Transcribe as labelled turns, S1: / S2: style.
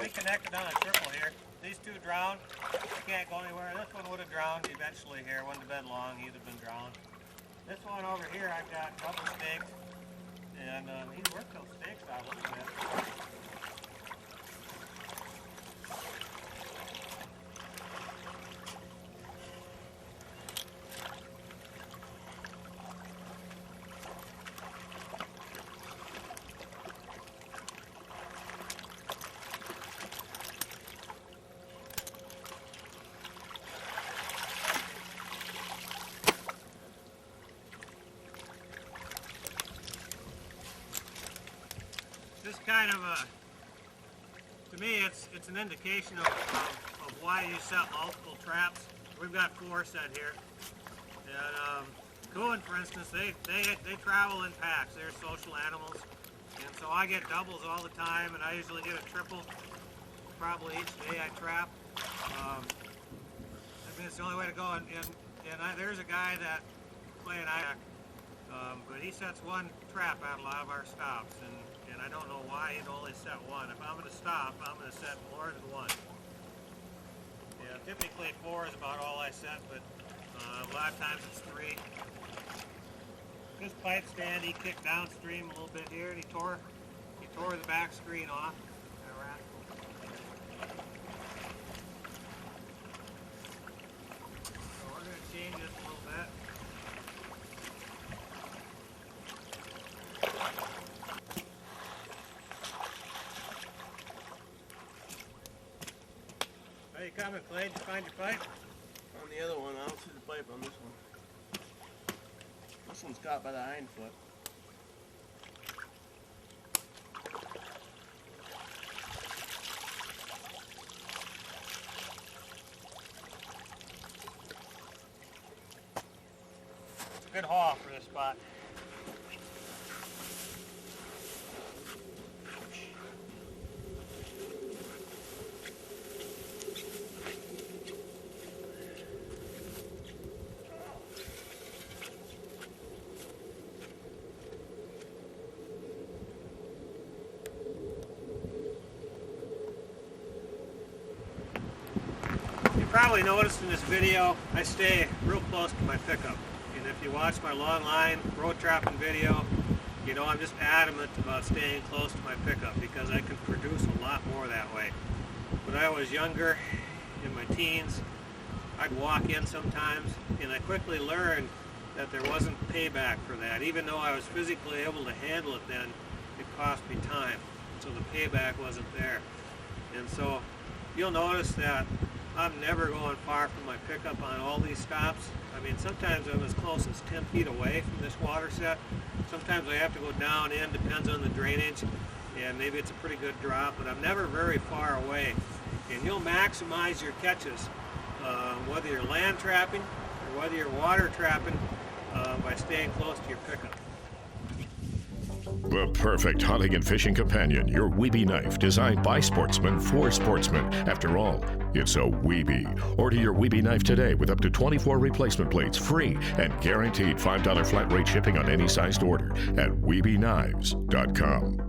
S1: we connected on a triple here. These two drowned. They can't go anywhere. This one would have drowned eventually here. Wouldn't have been long. He'd have been drowned. This one over here, I've got double stakes. And he's worked those stakes out a little bit. This kind of to me, it's an indication of why you set multiple traps. We've got 4 set here, and coon, for instance, they travel in packs. They're social animals, and so I get doubles all the time, and I usually get a triple probably each day I trap. I mean, it's the only way to go. And there's a guy that playing but he sets 1 trap out of a lot of our stops, and I don't know why he'd only set 1. If I'm going to stop, I'm going to set more than 1. Yeah, typically 4 is about all I set, but a lot of times it's 3. This pipe stand, he kicked downstream a little bit here, and he tore the back screen off. So we're going to change this a little bit. Are you coming, Clay? Did you find your pipe?
S2: On the other one, I don't see the pipe on this one. This one's caught by the hind foot.
S1: It's a good haul for this spot. Probably noticed in this video I stay real close to my pickup, and if you watch my long line road trapping video, you know I'm just adamant about staying close to my pickup because I can produce a lot more that way. When I was younger, in my teens, I'd walk in sometimes, and I quickly learned that there wasn't payback for that. Even though I was physically able to handle it then, it cost me time, so the payback wasn't there. And so you'll notice that I'm never going far from my pickup on all these stops. I mean, sometimes I'm as close as 10 feet away from this water set. Sometimes I have to go down in, depends on the drainage, and maybe it's a pretty good drop, but I'm never very far away. And you'll maximize your catches, whether you're land trapping or whether you're water trapping, by staying close to your pickup.
S3: The perfect hunting and fishing companion, your Wiebe knife, designed by sportsmen for sportsmen. After all, it's a Wiebe. Order your Wiebe knife today with up to 24 replacement blades, free and guaranteed $5 flat rate shipping on any sized order at WiebeKnives.com.